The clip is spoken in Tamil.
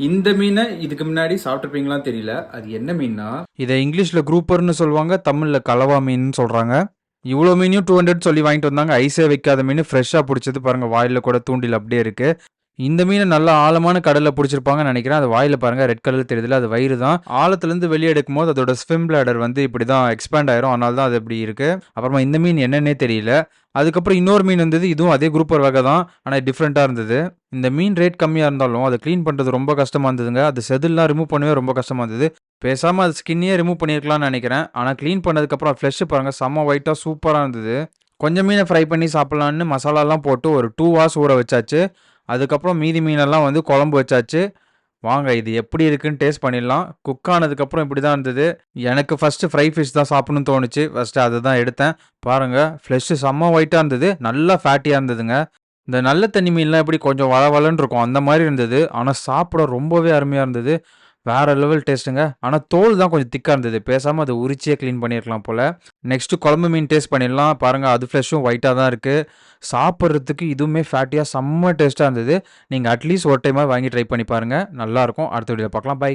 இந்த மீனை இதுக்கு முன்னாடி சாப்பிட்ருப்பீங்களான்னு தெரியல. அது என்ன மீன்னா, இதை இங்கிலீஷில் குரூப்பர்னு சொல்லுவாங்க, தமிழில் கலவா மீன் சொல்கிறாங்க. இவ்வளோ மீனையும் 200 சொல்லி வாங்கிட்டு வந்தாங்க. ஐஸே வைக்காத மீன் ஃப்ரெஷ்ஷாக பிடிச்சது பாருங்கள், வாயில் கூட தூண்டில் அப்படியே இருக்குது. இந்த மீனை நல்ல ஆழமான கடலில் பிடிச்சிருப்பாங்கன்னு நினைக்கிறேன். அது வாயில் பாருங்கள், ரெட் கலர் தெரியுதுல, அது வயிறு தான். ஆழத்துலேருந்து வெளியே எடுக்கும் போது அதோட ஸ்விம் பிளாடர் வந்து இப்படி தான் எக்ஸ்பேண்ட் ஆயிரும். அதனால தான் அது இப்படி இருக்குது. அப்புறமா இந்த மீன் என்னன்னே தெரியல. அதுக்கப்புறம் இன்னொரு மீன் இருந்தது. இதுவும் அதே குரூப்பர் வகை தான், ஆனால் டிஃப்ரெண்ட்டாக இருந்தது. இந்த மீன் ரேட் கம்மியாக இருந்தாலும் அதை க்ளீன் பண்ணுறது ரொம்ப கஷ்டமாக இருந்ததுங்க. அது செதில்லாம் ரிமூவ் பண்ணவே ரொம்ப கஷ்டமாக இருந்தது. பேசாமல் அது ஸ்கின்னையே ரிமூவ் பண்ணியிருக்கலாம்னு நினைக்கிறேன். ஆனால் க்ளீன் பண்ணதுக்கப்புறம் ஃப்ளெஷ் பாருங்கள், செம்ம ஒயிட்டாக சூப்பராக இருந்தது. கொஞ்சம் மீனை ஃப்ரை பண்ணி சாப்பிட்லான்னு மசாலாலாம் போட்டு ஒரு 2 hours ஊற வச்சாச்சு. அதுக்கப்புறம் மீதி மீனெல்லாம் வந்து குழம்பு வச்சாச்சு. வாங்க இது எப்படி இருக்குன்னு டேஸ்ட் பண்ணிடலாம். குக் ஆனதுக்கப்புறம் இப்படி தான் இருந்தது. எனக்கு ஃபஸ்ட்டு ஃப்ரை ஃபிஷ் தான் சாப்பிடணும்னு தோணுச்சு. ஃபஸ்ட்டு அதை தான் எடுத்தேன். பாருங்கள், ஃப்ளெஷ்ஷு செம்ம ஒயிட்டாக இருந்தது, நல்லா ஃபேட்டியாக இருந்ததுங்க. இந்த நல்ல தண்ணி மீன்லாம் எப்படி கொஞ்சம் வளவலன்னு இருக்கும், அந்த மாதிரி இருந்தது. ஆனால் சாப்பிட ரொம்பவே அருமையாக இருந்தது. வேறு லெவல் டேஸ்ட்டுங்க. ஆனால் தோல் தான் கொஞ்சம் திக்காக இருந்தது. பேசாமல் அதை உரிச்சியே க்ளீன் பண்ணியிருக்கலாம் போல். நெக்ஸ்ட்டு குழம்பு மீன் டேஸ்ட் பண்ணிடலாம். பாருங்கள், அது ஃப்ளெஷ்ஷும் ஒயிட்டாக தான் இருக்குது. சாப்பிட்றதுக்கு இதுவுமே ஃபேட்டியாக செம்ம டேஸ்ட்டாக இருந்தது. நீங்கள் அட்லீஸ்ட் ஒரு டைமாக வாங்கி ட்ரை பண்ணி பாருங்கள், நல்லாயிருக்கும். அடுத்த வீடியோவில் பார்க்கலாம். பை.